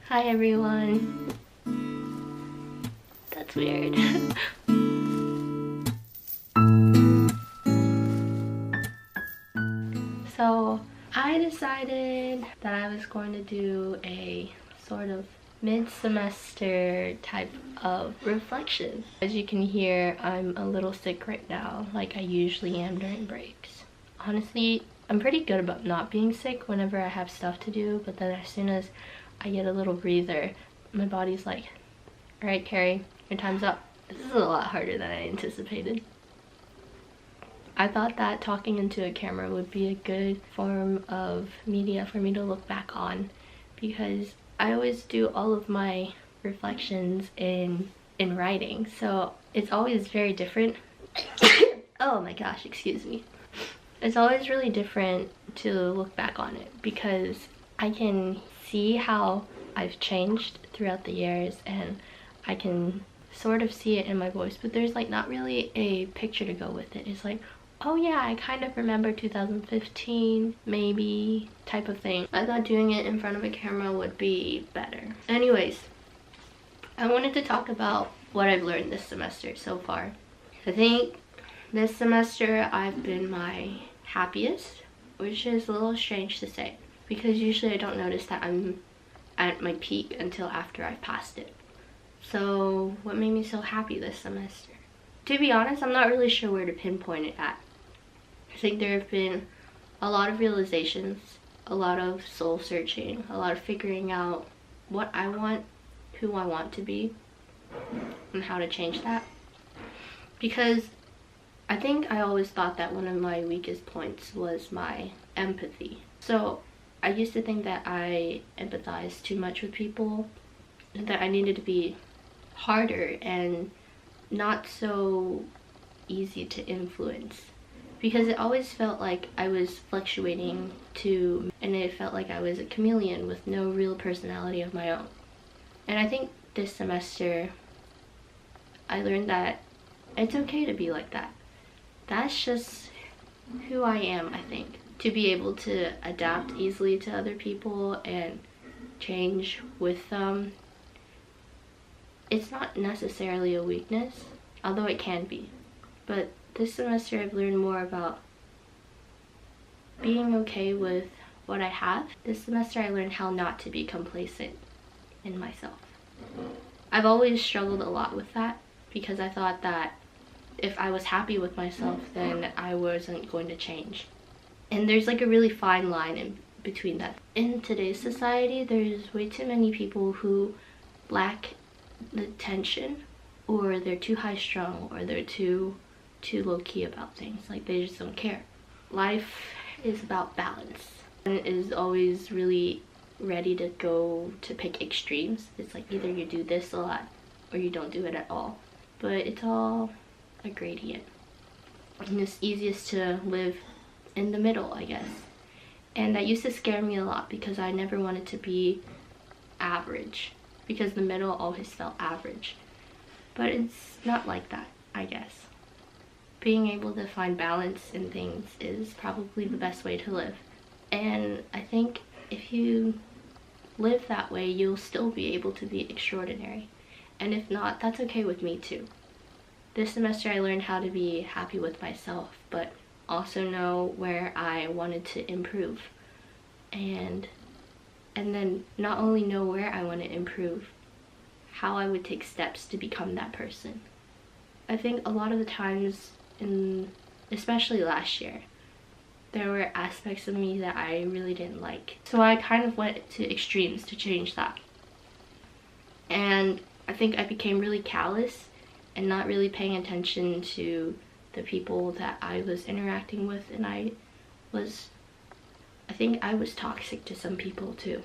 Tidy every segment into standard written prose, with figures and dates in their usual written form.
Hi everyone. That's weird. So I decided that I was going to do a sort of mid-semester type of reflection. As you can hear, I'm a little sick right now, like I usually am during breaks. Honestly, I'm pretty good about not being sick whenever I have stuff to do, but then as soon as I get a little breather, my body's like, alright Carrie, your time's up. This is a lot harder than I anticipated. I thought that talking into a camera would be a good form of media for me to look back on, because I always do all of my reflections in writing, so it's always very different. Oh my gosh, excuse me. It's always really different to look back on it because I can see how I've changed throughout the years, and I can sort of see it in my voice, but there's like not really a picture to go with it. It's like, oh yeah, I kind of remember 2015 maybe type of thing. I thought doing it in front of a camera would be better. Anyways, I wanted to talk about what I've learned this semester so far. I think this semester I've been my happiest, which is a little strange to say because usually I don't notice that I'm at my peak until after I've passed it. So what made me so happy this semester? To be honest, I'm not really sure where to pinpoint it at. I think there have been a lot of realizations, a lot of soul searching, a lot of figuring out what I want, who I want to be, and how to change that. Because I think I always thought that one of my weakest points was my empathy. So I used to think that I empathized too much with people, and that I needed to be harder and not so easy to influence, because it always felt like I was fluctuating too, and it felt like I was a chameleon with no real personality of my own. And I think this semester I learned that it's okay to be like that. That's just who I am, I think. To be able to adapt easily to other people and change with them, it's not necessarily a weakness, although it can be. But this semester I've learned more about being okay with what I have. This semester I learned how not to be complacent in myself. I've always struggled a lot with that because I thought that if I was happy with myself, then I wasn't going to change. And there's like a really fine line in between that. In today's society, there's way too many people who lack the tension, or they're too high strung, or they're too low key about things. Like they just don't care. Life is about balance, and it is always really ready to go to pick extremes. It's like either you do this a lot or you don't do it at all, but it's all a gradient, and it's easiest to live in the middle, I guess. And that used to scare me a lot because I never wanted to be average, because the middle always felt average. But it's not like that, I guess. Being able to find balance in things is probably the best way to live. And I think if you live that way, you'll still be able to be extraordinary. And if not, that's okay with me too. This semester I learned how to be happy with myself, but also know where I wanted to improve. And then not only know where I want to improve, how I would take steps to become that person. I think a lot of the times, especially last year, there were aspects of me that I really didn't like. So I kind of went to extremes to change that. And I think I became really callous and not really paying attention to the people that I was interacting with, and I think I was toxic to some people too.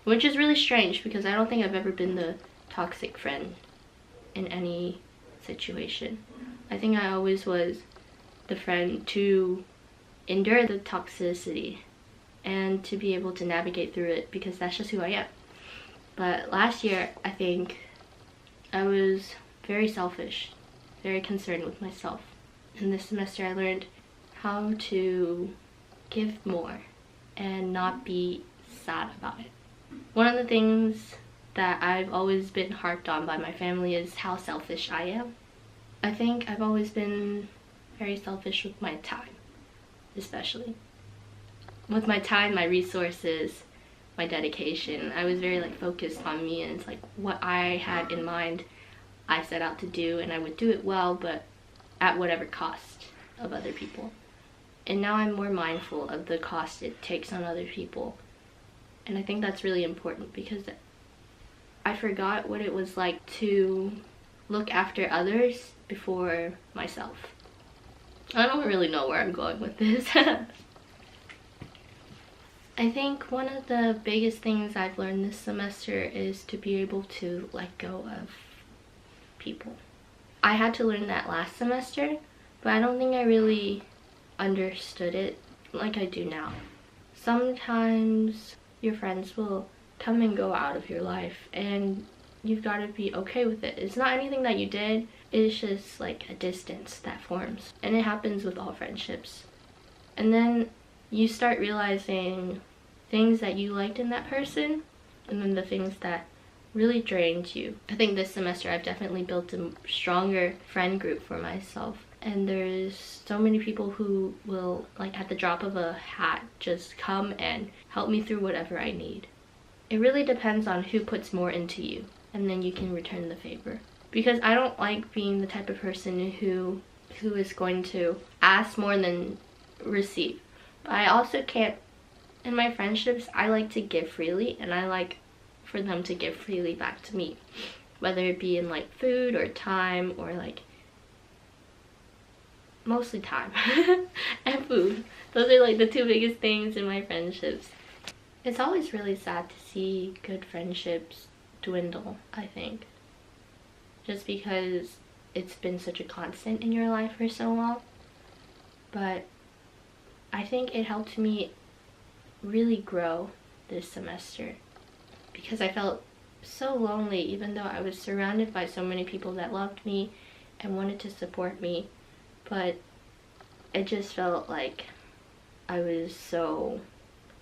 Which is really strange because I don't think I've ever been the toxic friend in any situation. I think I always was the friend to endure the toxicity and to be able to navigate through it, because that's just who I am. But last year, I think I was very selfish, very concerned with myself. And this semester I learned how to give more and not be sad about it. One of the things that I've always been harped on by my family is how selfish I am. I think I've always been very selfish with my time, especially. With my time, my resources, my dedication. I was very like focused on me, and it's like what I had in mind I set out to do, and I would do it well, but at whatever cost of other people. And now I'm more mindful of the cost it takes on other people. And I think that's really important because I forgot what it was like to look after others before myself. I don't really know where I'm going with this. I think one of the biggest things I've learned this semester is to be able to let go of people. I had to learn that last semester, but I don't think I really understood it like I do now. Sometimes your friends will come and go out of your life, and you've got to be okay with it. It's not anything that you did, it's just like a distance that forms, and it happens with all friendships. And then you start realizing things that you liked in that person, and then the things that really drained you. I think this semester I've definitely built a stronger friend group for myself, and there's so many people who will, like at the drop of a hat, just come and help me through whatever I need. It really depends on who puts more into you, and then you can return the favor. Because I don't like being the type of person who is going to ask more than receive. But I also can't, in my friendships, I like to give freely, and I like for them to give freely back to me. Whether it be in like food or time, or like mostly time and food. Those are like the two biggest things in my friendships. It's always really sad to see good friendships dwindle, I think. Just because it's been such a constant in your life for so long. But I think it helped me really grow this semester, because I felt so lonely even though I was surrounded by so many people that loved me and wanted to support me. But it just felt like I was so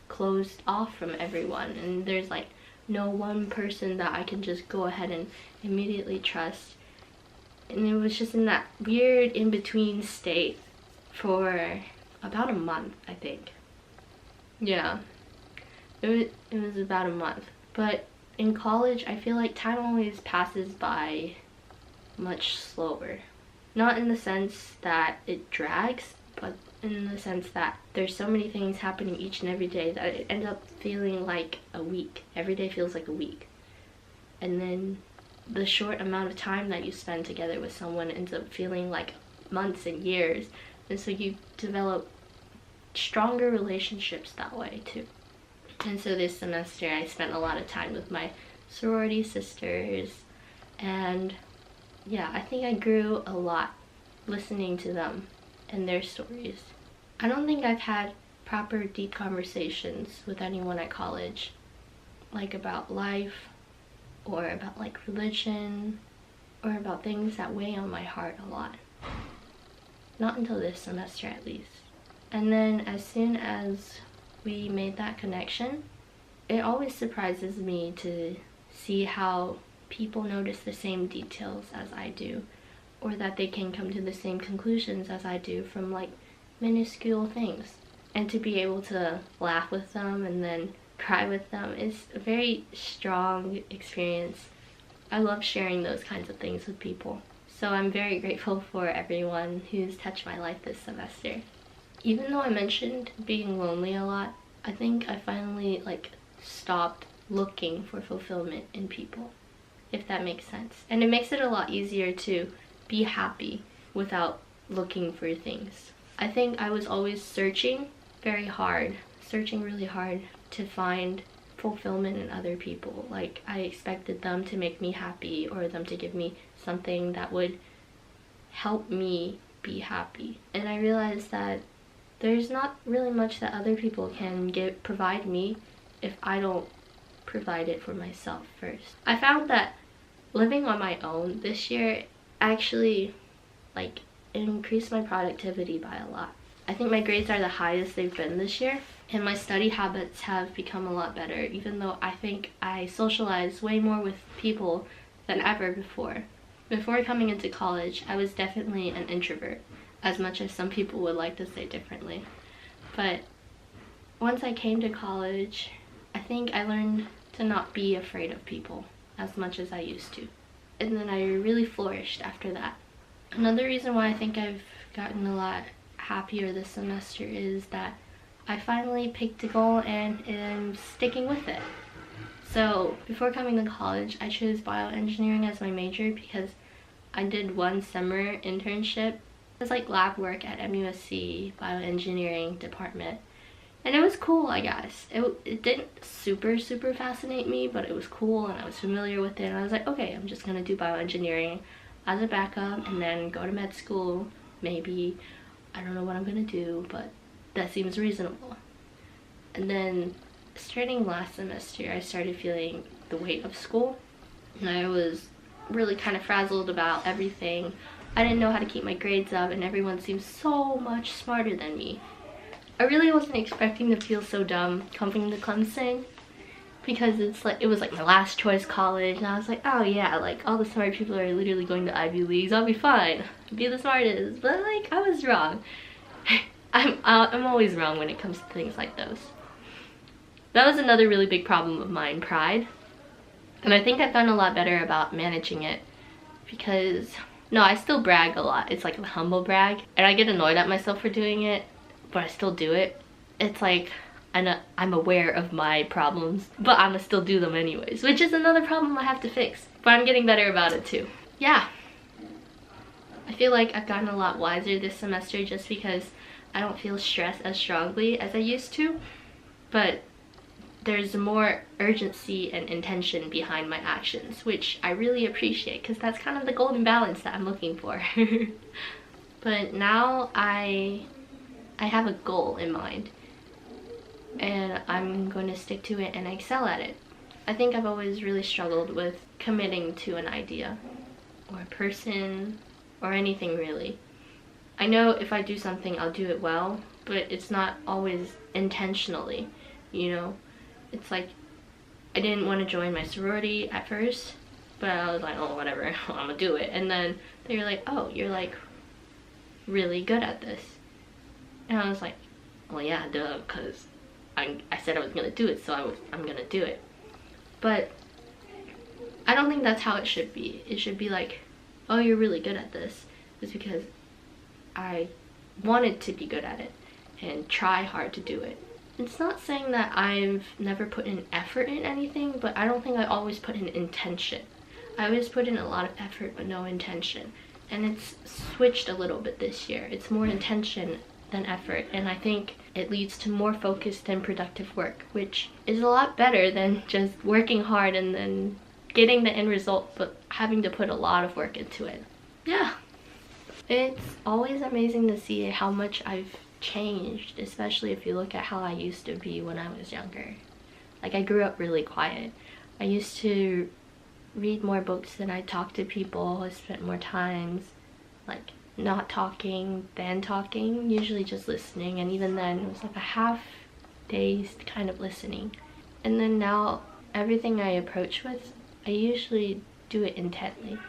closed off from everyone, and there's like no one person that I can just go ahead and immediately trust. And it was just in that weird in-between state for about a month, I think. Yeah, it was about a month. But in college, I feel like time always passes by much slower. Not in the sense that it drags, but in the sense that there's so many things happening each and every day that it ends up feeling like a week. Every day feels like a week. And then the short amount of time that you spend together with someone ends up feeling like months and years. And so you develop stronger relationships that way too. And so this semester I spent a lot of time with my sorority sisters, and yeah, I think I grew a lot listening to them and their stories. I don't think I've had proper deep conversations with anyone at college, like about life, or about like religion, or about things that weigh on my heart a lot. Not until this semester at least. And then as soon as we made that connection, it always surprises me to see how people notice the same details as I do, or that they can come to the same conclusions as I do from like minuscule things. And to be able to laugh with them and then cry with them is a very strong experience. I love sharing those kinds of things with people. So I'm very grateful for everyone who's touched my life this semester. Even though I mentioned being lonely a lot, I think I finally like stopped looking for fulfillment in people, if that makes sense. And it makes it a lot easier to be happy without looking for things. I think I was always searching really hard to find fulfillment in other people. Like I expected them to make me happy, or them to give me something that would help me be happy. And I realized that there's not really much that other people can provide me if I don't provide it for myself first. I found that living on my own this year actually increased my productivity by a lot. I think my grades are the highest they've been this year, and my study habits have become a lot better, even though I think I socialize way more with people than ever before. Before coming into college, I was definitely an introvert, as much as some people would like to say differently. But once I came to college, I think I learned to not be afraid of people as much as I used to. And then I really flourished after that. Another reason why I think I've gotten a lot happier this semester is that I finally picked a goal and am sticking with it. So before coming to college, I chose bioengineering as my major because I did one summer internship. It was like lab work at MUSC bioengineering department. And it was cool, I guess. It didn't super fascinate me, but it was cool and I was familiar with it. And I was like, okay, I'm just gonna do bioengineering as a backup and then go to med school, maybe. I don't know what I'm gonna do, but that seems reasonable. And then starting last semester, I started feeling the weight of school. And I was really kind of frazzled about everything. I didn't know how to keep my grades up and everyone seemed so much smarter than me. I really wasn't expecting to feel so dumb coming to Clemson because it was like my last choice college and I was like, oh yeah, like all the smart people are literally going to Ivy Leagues, I'll be fine, be the smartest. But like, I was wrong. I'm always wrong when it comes to things like those. That was another really big problem of mine, pride. And I think I've done a lot better about managing it because, no, I still brag a lot. It's like a humble brag and I get annoyed at myself for doing it, but I still do it. It's like I'm aware of my problems, but I'ma still do them anyways, which is another problem I have to fix. But I'm getting better about it too. Yeah. I feel like I've gotten a lot wiser this semester just because I don't feel stressed as strongly as I used to, but there's more urgency and intention behind my actions, which I really appreciate because that's kind of the golden balance that I'm looking for. But now I have a goal in mind and I'm going to stick to it and excel at it. I think I've always really struggled with committing to an idea or a person or anything really. I know if I do something I'll do it well, but it's not always intentionally, you know? It's like I didn't want to join my sorority at first, but I was like, oh whatever, I'm gonna do it. And then they were like, oh, you're like really good at this. And I was like, well yeah, duh, because I said I was gonna do it, so I'm gonna do it. But I don't think that's how it should be. It should be like, oh, you're really good at this. It's because I wanted to be good at it and try hard to do it. It's not saying that I've never put in effort in anything, but I don't think I always put in intention. I always put in a lot of effort but no intention. And it's switched a little bit this year. It's more intention than effort, and I think it leads to more focused and productive work, which is a lot better than just working hard and then getting the end result but having to put a lot of work into it. Yeah. It's always amazing to see how much I've changed, especially if you look at how I used to be when I was younger. Like, I grew up really quiet. I used to read more books than I talked to people. I spent more times like not talking than talking, usually just listening, and even then it was like a half-dazed kind of listening. And then now everything I approach with, I usually do it intently.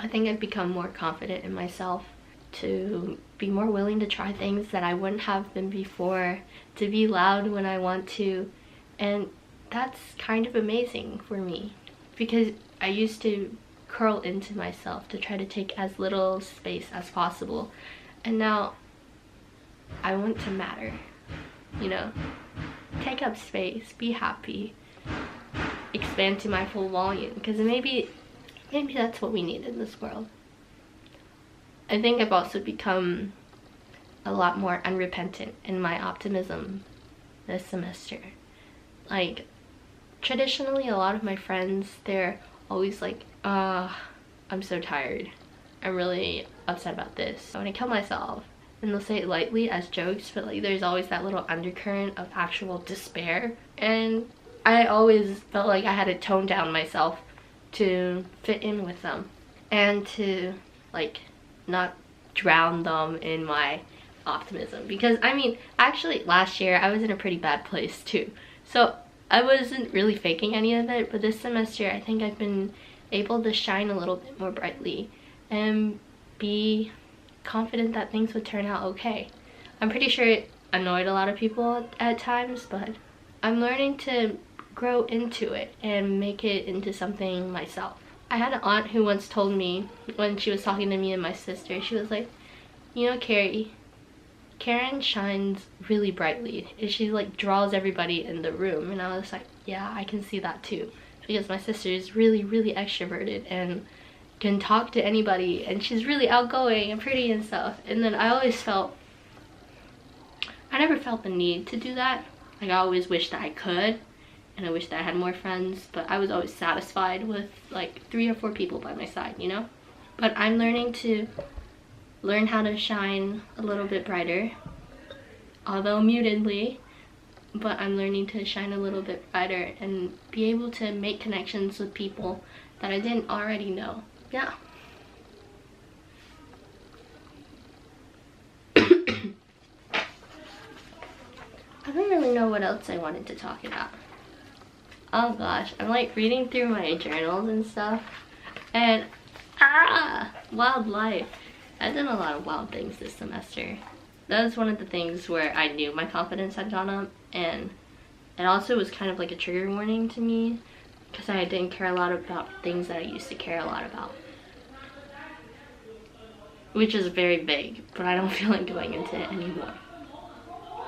I think I've become more confident in myself, to be more willing to try things that I wouldn't have been before, to be loud when I want to, and that's kind of amazing for me because I used to curl into myself to try to take as little space as possible, and now I want to matter, you know, take up space, be happy, expand to my full volume, because maybe that's what we need in this world. I think I've also become a lot more unrepentant in my optimism this semester. Like, traditionally a lot of my friends, they're always like, I'm so tired, I'm really upset about this, I want to kill myself, and they'll say it lightly as jokes, but like there's always that little undercurrent of actual despair, and I always felt like I had to tone down myself to fit in with them and to like not drown them in my optimism, because I mean, actually last year I was in a pretty bad place too, so I wasn't really faking any of it. But this semester I think I've been able to shine a little bit more brightly and be confident that things would turn out okay. I'm pretty sure it annoyed a lot of people at times, but I'm learning to grow into it and make it into something myself. I had an aunt who once told me, when she was talking to me and my sister, she was like, you know, Carrie, Karen shines really brightly. She like draws everybody in the room. And I was like, yeah, I can see that too, because my sister is really, really extroverted and can talk to anybody, and she's really outgoing and pretty and stuff. And then I never felt the need to do that. Like, I always wished that I could, and I wish that I had more friends, but I was always satisfied with like 3 or 4 people by my side, you know? But I'm learn how to shine a little bit brighter, although mutedly, but I'm learning to shine a little bit brighter and be able to make connections with people that I didn't already know. Yeah. I don't really know what else I wanted to talk about. Oh gosh, I'm like reading through my journals and stuff, and wild life. I've done a lot of wild things this semester. That was one of the things where I knew my confidence had gone up, and it also was kind of like a trigger warning to me, because I didn't care a lot about things that I used to care a lot about. Which is very vague, but I don't feel like going into it anymore.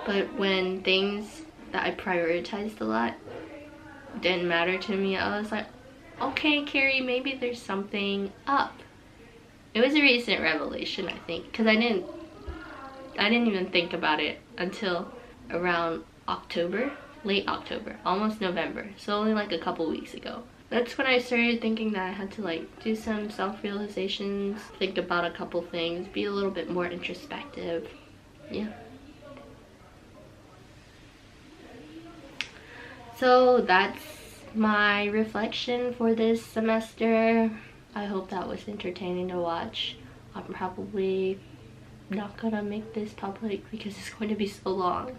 But when things that I prioritized a lot didn't matter to me, I was like, okay, Carrie, maybe there's something up. It was a recent revelation, I think, because I didn't even think about it until around October, late October, almost November, so only like a couple weeks ago. That's when I started thinking that I had to like do some self-realizations, think about a couple things, be a little bit more introspective. Yeah. So that's my reflection for this semester. I hope that was entertaining to watch. I'm probably not gonna make this public because it's going to be so long.